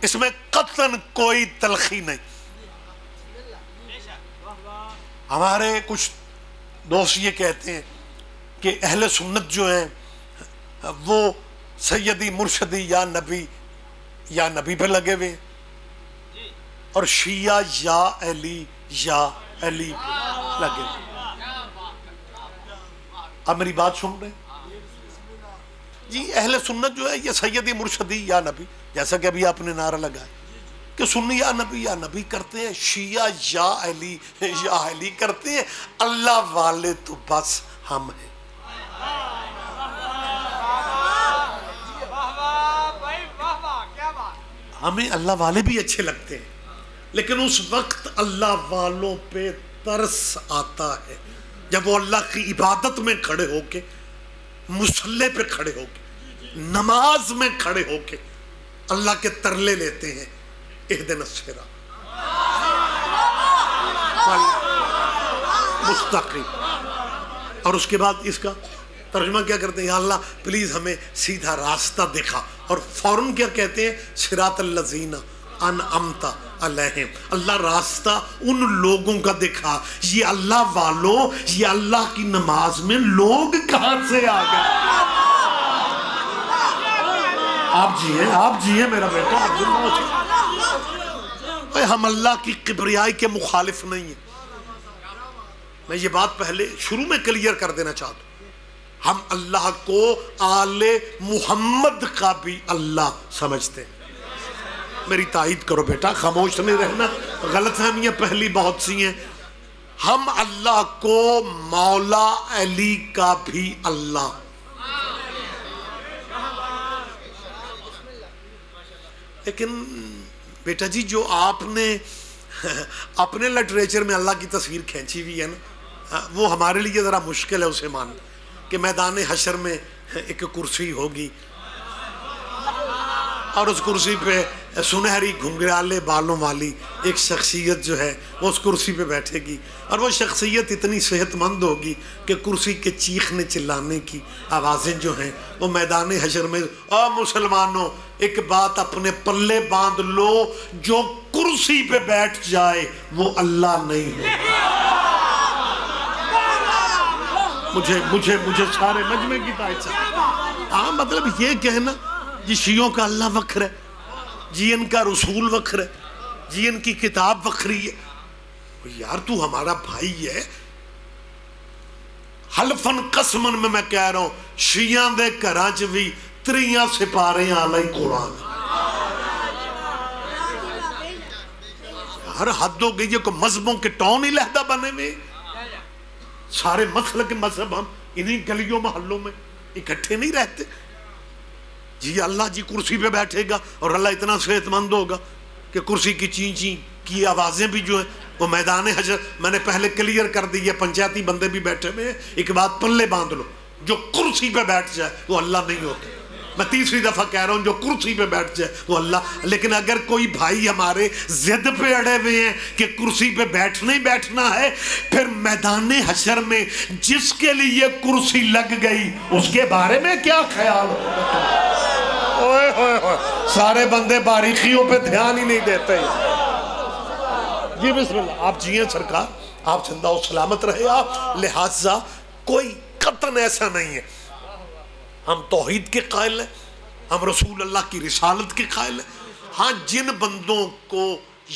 اس میں قطعاً کوئی تلخی نہیں. ہمارے کچھ دوست یہ کہتے ہیں کہ اہل سنت جو ہیں وہ سیدی مرشدی یا نبی پہ لگے ہوئے، اور شیعہ یا علی لگے ہوئے. اب میری بات سن رہے ہیں جی؟ اہل سنت جو ہے یہ سیدی مرشدی یا نبی، جیسا کہ ابھی آپ نے نعرہ لگایا کہ سنی یا نبی کرتے ہیں، شیعہ یا علی کرتے ہیں، اللہ والے تو بس ہم ہیں. ہمیں اللہ والے بھی اچھے لگتے ہیں، لیکن اس وقت اللہ والوں پہ ترس آتا ہے جب وہ اللہ کی عبادت میں کھڑے ہو کے، مصلی پہ کھڑے ہو کے، نماز میں کھڑے ہو کے اللہ کے ترلے لیتے ہیں، اہدنا الصراط مستقیم. اور اس کے بعد اس کا ترجمہ کیا کرتے ہیں؟ یا اللہ پلیز ہمیں سیدھا راستہ دکھا. اور فوراً کیا کہتے ہیں؟ صراط الذین انعمت علیہم. اللہ راستہ ان لوگوں کا دکھا. یہ اللہ والوں، یہ اللہ کی نماز میں لوگ کہاں سے آ گئے؟ آپ جیئے میرا بیٹا. ہم اللہ کی کبریائی کے مخالف نہیں ہیں. میں یہ بات پہلے شروع میں کلیئر کر دینا چاہتا ہوں. ہم اللہ کو آل محمد کا بھی اللہ سمجھتے ہیں. میری تائید کرو بیٹا، خاموش نہیں رہنا. غلط فہمیاں پہلی بہت سی ہیں. ہم اللہ کو مولا علی کا بھی اللہ، لیکن بیٹا جی جو آپ نے اپنے لٹریچر میں اللہ کی تصویر کھینچی ہوئی ہے نا، وہ ہمارے لیے ذرا مشکل ہے اسے ماننا کہ میدان حشر میں ایک کرسی ہوگی اور اس کرسی پہ سنہری گھنگرالے بالوں والی ایک شخصیت جو ہے وہ اس کرسی پہ بیٹھے گی، اور وہ شخصیت اتنی صحت مند ہوگی کہ کرسی کے چیخنے چلانے کی آوازیں جو ہیں وہ میدان حشر میں. او مسلمانوں، ایک بات اپنے پلے باندھ لو، جو کرسی پہ بیٹھ جائے وہ اللہ نہیں ہے. مجھے سارے مجمع کی تائید سے مطلب یہ کہنا جی شیعوں کا اللہ وکر ہے، جی ان کا رسول وکر ہے، جی ان کی کتاب وکری ہے. یار تو ہمارا بھائی ہے. حلفن قسمن میں کہہ رہا ہوں، شیعہ دے گھراں چ بھی 3 سپارے آلہ قرآن. ہر حد ہو گئی ہے کہ مذہبوں کے ٹون ہی لہدہ بنے ہوئے. سارے مسلک مذہب ہم انہی گلیوں محلوں میں اکٹھے نہیں رہتے. جی اللہ جی کرسی پہ بیٹھے گا اور اللہ اتنا صحت مند ہوگا کہ کرسی کی چین چین کی آوازیں بھی جو ہیں وہ میدان حشر. میں نے پہلے کلیئر کر دی ہے، پنچایتی بندے بھی بیٹھے ہوئے ہیں. ایک بات پلے باندھ لو، جو کرسی پہ بیٹھ جائے وہ اللہ نہیں ہوتا. میں تیسری دفعہ کہہ رہا ہوں، جو کرسی پہ بیٹھ جائے وہ اللہ. لیکن اگر کوئی بھائی ہمارے ضد پہ اڑے ہوئے ہیں کہ کرسی پہ بیٹھنا ہی بیٹھنا ہے، پھر میدان حشر میں جس کے لیے کرسی لگ گئی اس کے بارے میں کیا خیال ہوگا؟ سارے بندے باریکیوں پہ دھیان ہی نہیں دیتے. جی بسم اللہ. آپ جیئیں سرکار، آپ زندہ و سلامت رہے آپ. لہٰذا کوئی قطن ایسا نہیں ہے. ہم توحید کے قائل ہیں، ہم رسول اللہ کی رسالت کے قائل ہیں. ہاں جن بندوں کو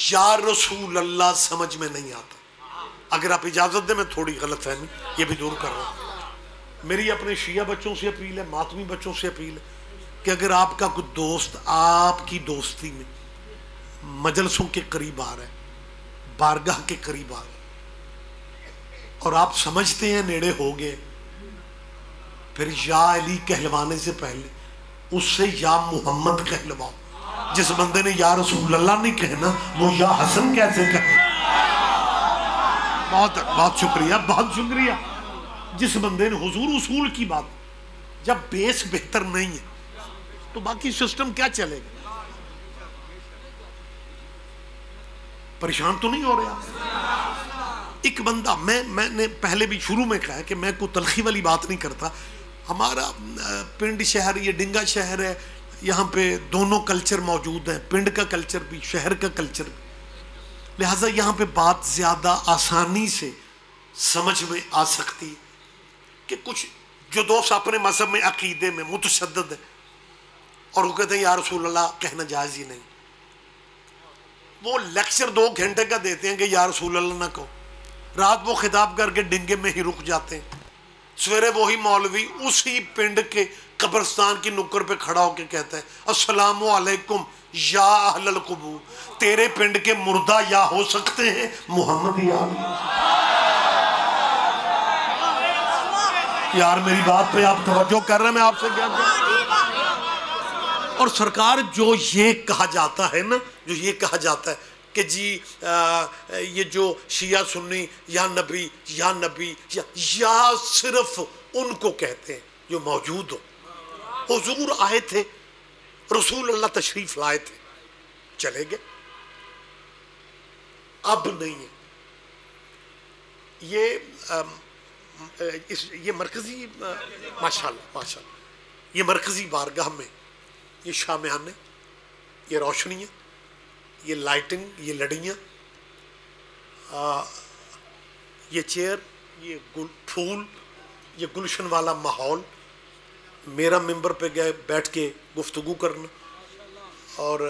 یا رسول اللہ سمجھ میں نہیں آتا، اگر آپ اجازت دیں میں تھوڑی غلط فہمی یہ بھی دور کر رہا ہوں. میری اپنے شیعہ بچوں سے اپیل ہے، ماتمی بچوں سے اپیل ہے کہ اگر آپ کا کوئی دوست آپ کی دوستی میں مجلسوں کے قریب آ رہا ہے، بارگاہ کے قریب آ رہا ہے، اور آپ سمجھتے ہیں نیڑے ہو گئے، پھر یا علی کہلوانے سے پہلے اس سے یا محمد کہلواؤ. جس بندے نے یا رسول اللہ نہیں کہنا وہ یا حسن کیسے کہے؟ بہت شکریہ، بہت شکریہ. جس بندے نے حضور اصول کی بات، جب بیس بہتر نہیں ہے تو باقی سسٹم کیا چلے گا؟ پریشان تو نہیں ہو رہے آپ؟ ایک بندہ، میں نے پہلے بھی شروع میں کہا کہ میں کوئی تلخی والی بات نہیں کرتا. ہمارا پنڈ شہر، یہ ڈنگا شہر ہے، یہاں پہ دونوں کلچر موجود ہیں، پنڈ کا کلچر بھی، شہر کا کلچر بھی، لہٰذا یہاں پہ بات زیادہ آسانی سے سمجھ میں آ سکتی کہ کچھ جو دوست اپنے مذہب میں عقیدے میں متشدد ہے اور وہ کہتے ہیں یا رسول اللہ کہنا جائز ہی نہیں، وہ لیکچر 2 گھنٹے کا دیتے ہیں کہ یا رسول اللہ نہ کہو، رات وہ خطاب کر کے ڈنگے میں ہی رک جاتے ہیں، سویرے وہی مولوی اسی پنڈ کے قبرستان کی نکر پہ کھڑا ہو کے کہتا ہے السلام علیکم یا اہل القبور، تیرے پنڈ کے مردہ یا ہو سکتے ہیں محمد یا یار میری بات پہ آپ توجہ کر رہے ہیں، میں آپ سے کیا اور سرکار جو یہ کہا جاتا ہے نا، جو یہ کہا جاتا ہے کہ جی یہ جو شیعہ سنی یا نبی یا صرف ان کو کہتے ہیں جو موجود ہو، حضور آئے تھے، رسول اللہ تشریف لائے تھے، چلے گئے، اب نہیں ہے یہ مرکزی ماشاءاللہ یہ مرکزی بارگاہ میں یہ شامیانے، یہ روشنیاں، یہ لائٹنگ، یہ لڑیاں، یہ چیئر، یہ پھول، یہ گلشن والا ماحول، میرا ممبر پہ گئے بیٹھ کے گفتگو کرنا، اور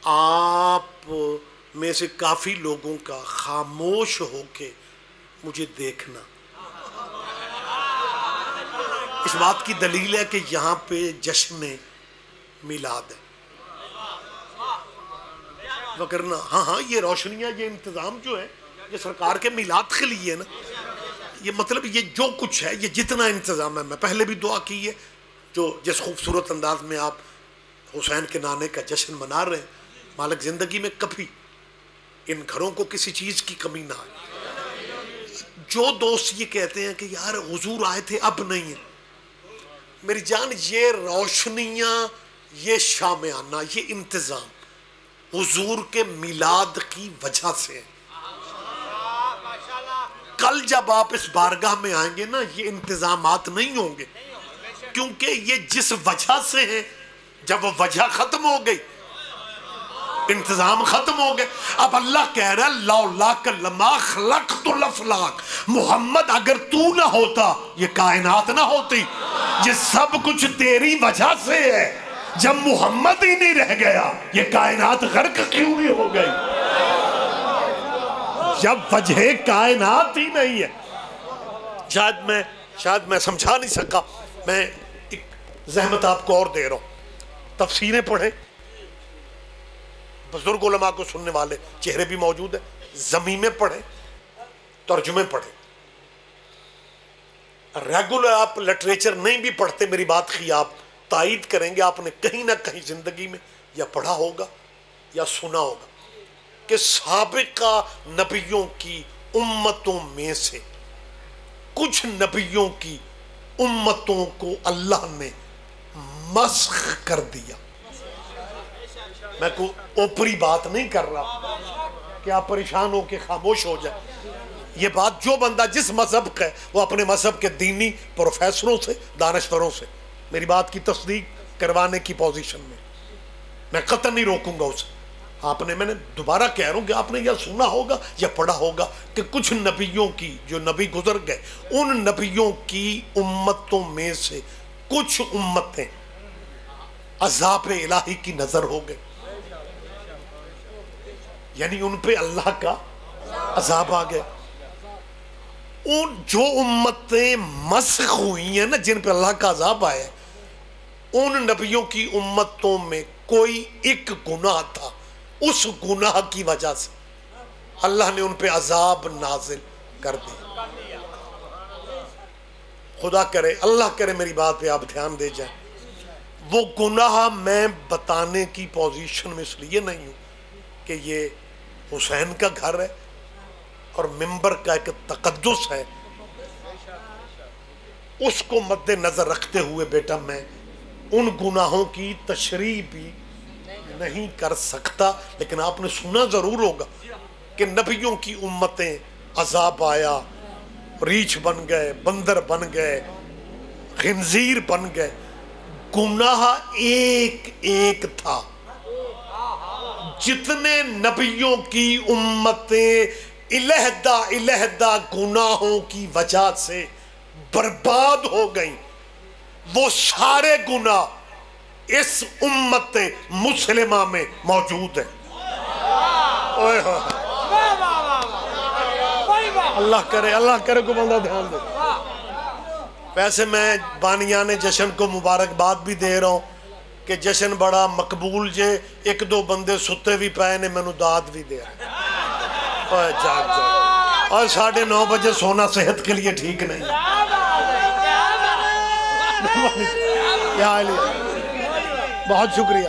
آپ میں سے کافی لوگوں کا خاموش ہو کے مجھے دیکھنا، اس بات کی دلیل ہے کہ یہاں پہ جشن میلاد ہے، وگرنہ ہاں یہ روشنیاں، یہ انتظام جو ہے یہ سرکار کے میلاد کے لیے ہے نا، یہ مطلب یہ جو کچھ ہے، یہ جتنا انتظام ہے، میں پہلے بھی دعا کی ہے، جو جس خوبصورت انداز میں آپ حسین کے نانے کا جشن منا رہے ہیں، مالک زندگی میں کبھی ان گھروں کو کسی چیز کی کمی نہ آئے۔ جو دوست یہ کہتے ہیں کہ یار حضور آئے تھے اب نہیں ہے، میری جان یہ روشنیاں، یہ شامیانہ، یہ انتظام حضور کے میلاد کی وجہ سے ہے۔ کل جب آپ اس بارگاہ میں آئیں گے نا، یہ انتظامات نہیں ہوں گے، کیونکہ یہ جس وجہ سے ہیں، جب وہ وجہ ختم ہو گئی انتظام ختم ہو گئے۔ اب اللہ کہہ رہا ہے لولاک لما خلقت الافلاک، محمد اگر تو نہ ہوتا یہ کائنات نہ ہوتی، یہ سب کچھ تیری وجہ سے ہے، جب محمد ہی نہیں رہ گیا یہ کائنات غرق کیوں نہیں ہو گئی؟ جب وجہ کائنات ہی نہیں ہے۔ شاید میں سمجھا نہیں سکا، میں ایک زحمت آپ کو اور دے رہا ہوں، تفسیریں پڑھیں، بزرگ علماء کو سننے والے چہرے بھی موجود ہیں، زمینیں پڑھیں، ترجمے پڑھیں، ریگولر آپ لٹریچر نہیں بھی پڑھتے، میری بات کی آپ تائید کریں گے، آپ نے کہیں نہ کہیں زندگی میں یا پڑھا ہوگا یا سنا ہوگا کہ سابقہ نبیوں کی امتوں میں سے کچھ نبیوں کی امتوں کو اللہ نے مسخ کر دیا۔ میں کوئی اوپری بات نہیں کر رہا کہ آپ پریشان ہو کے خاموش ہو جائیں، یہ بات جو بندہ جس مذہب کا ہے وہ اپنے مذہب کے دینی پروفیسروں سے، دانشوروں سے میری بات کی تصدیق کروانے کی پوزیشن میں قطعاً نہیں روکوں گا اسے۔ میں نے دوبارہ کہہ رہا ہوں کہ آپ نے یا سنا ہوگا یا پڑھا ہوگا کہ کچھ نبیوں کی، جو نبی گزر گئے، ان نبیوں کی امتوں میں سے کچھ امتیں عذاب الہی کی نظر ہو گئے، یعنی ان پہ اللہ کا عذاب آ گیا۔ ان جو امتیں مسخ ہوئی ہیں نا، جن پہ اللہ کا عذاب آیا، ان نبیوں کی امتوں میں کوئی ایک گناہ تھا، اس گناہ کی وجہ سے اللہ نے ان پہ عذاب نازل کر دیا۔ خدا کرے، اللہ کرے میری بات پہ آپ دھیان دے جائیں، وہ گناہ میں بتانے کی پوزیشن میں اس لیے نہیں ہوں کہ یہ حسین کا گھر ہے اور ممبر کا ایک تقدس ہے، اس کو مد نظر رکھتے ہوئے بیٹا میں ان گناہوں کی تشریح بھی نہیں کر سکتا، لیکن آپ نے سنا ضرور ہوگا کہ نبیوں کی امتیں عذاب آیا، ریچھ بن گئے، بندر بن گئے، خنزیر بن گئے، گناہ ایک ایک تھا. جتنے نبیوں کی امتیں علیحدہ گناہوں کی وجہ سے برباد ہو گئیں، وہ سارے گناہ اس امت مسلمہ میں موجود ہیں. اللہ کرے کو بندہ دھیان دے. ویسے میں بانیان جشن کو مبارکباد بھی دے رہا ہوں کہ جشن بڑا مقبول جے. ایک دو بندے ستے بھی پائے نے میں نو داد بھی دے رہا. جاگ اور 9:30 بجے سونا صحت کے لیے ٹھیک نہیں. کیا علی بہت شکریہ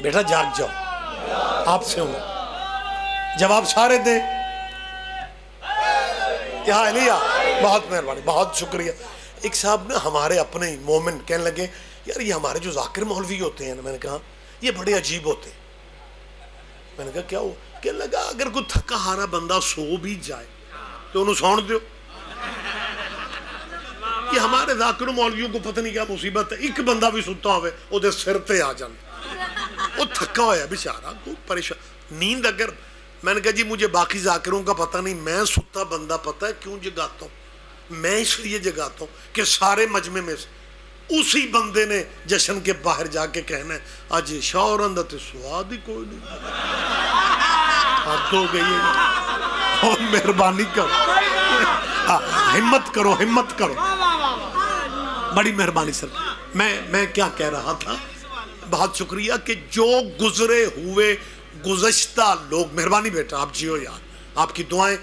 بیٹا. جاگ جاؤ، آپ سے ہوں جواب سارے دیں. کیا علیہ بہت مہربانی، بہت شکریہ. ایک صاحب نا ہمارے اپنے مومن کہنے لگے یار یہ ہمارے جو ذاکر مولوی ہوتے ہیں، میں نے کہا یہ بڑے عجیب ہوتے ہیں. میں نے کہا کیا ہو؟ کہنے لگا اگر کوئی تھکا ہارا بندہ سو بھی جائے تو انہوں سون دیو. یہ ہمارے ذاکر مولویوں کو پتہ نہیں کیا مصیبت ہے، ایک بندہ بھی ستا ہوئے وہ دے سر تے آ جانے. وہ تھکا ہویا بیچارہ کوئی پریشان نیند. اگر میں نے کہا جی مجھے باقی ذاکروں کا پتہ نہیں، میں ستا بندہ پتہ ہے کیوں جگاتا ہوں. میں اس لیے جگاتا ہوں کہ سارے مجمع میں سے اسی بندے نے جشن کے باہر جا کے کہنا ہے آج شاور اندر سواد ہی کوئی نہیں. حد ہو گئی ہے. اور مہربانی کرو، ہمت کرو، ہمت کرو. بڑی مہربانی سر. میں کیا کہہ رہا تھا؟ بہت شکریہ کہ جو گزرے ہوئے گزشتہ لوگ، مہربانی بیٹا آپ جیو یار، آپ کی دعائیں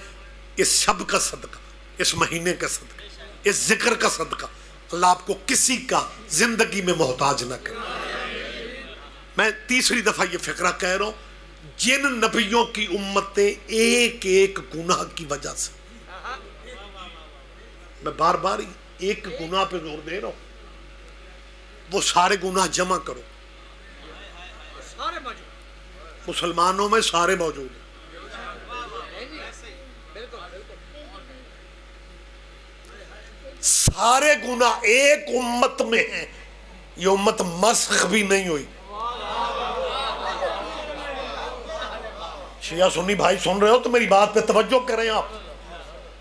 اس شب کا صدقہ، اس مہینے کا صدقہ، اس ذکر کا صدقہ، اللہ آپ کو کسی کا زندگی میں محتاج نہ کرے. میں تیسری دفعہ یہ فقرہ کہہ رہا ہوں، جن نبیوں کی امتیں ایک ایک گناہ کی وجہ سے، میں بار بار ایک گناہ پہ زور دے رہا ہوں، وہ سارے گناہ جمع کرو. مسلمانوں میں سارے موجود ہیں. سارے گناہ ایک امت میں ہیں. یہ امت مسخ بھی نہیں ہوئی. شیعہ سنی بھائی سن رہے ہو تو میری بات پہ توجہ کریں. آپ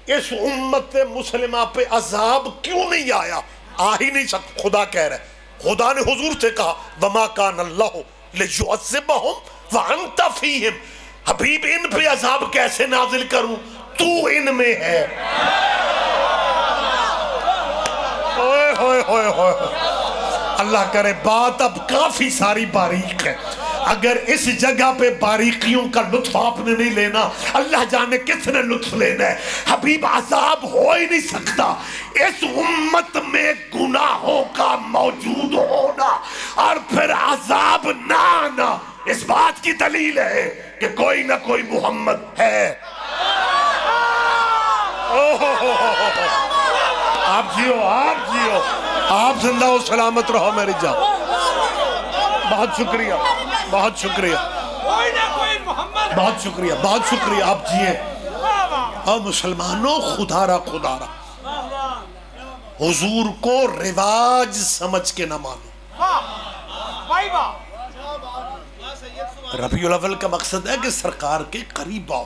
اس امت مسلمہ پہ عذاب کیوں نہیں آیا؟ آ ہی نہیں سکتا. خدا کہہ رہا ہے، خدا نے حضور سے کہا وَمَا كَانَ اللَّهُ لِيُعَذِّبَهُمْ وَأَنْتَ فِيهِمْ. حبیب ان پہ عذاب کیسے نازل کروں؟ تو ان میں ہے. اللہ کرے بات اب کافی ساری باریک ہے. اگر اس جگہ پہ باریکیوں کا لطف آپ نے نہیں لینا، اللہ جانے کس نے لطف لینا ہے. حبیب عذاب ہو ہی نہیں سکتا. اس امت میں گناہوں کا موجود ہونا اور پھر عذاب نہ آنا اس بات کی دلیل ہے کہ کوئی نہ کوئی محمد ہے. آپ جیو، آپ جیو، آپ زندہ و سلامت رہو میری جان. بہت شکریہ، بہت شکریہ، بہت شکریہ، بہت شکریہ. آپ جیے. اور مسلمانوں خدا را حضور کو رواج سمجھ کے نہ مانو. ربیع الاول کا مقصد ہے کہ سرکار کے قریب آؤ.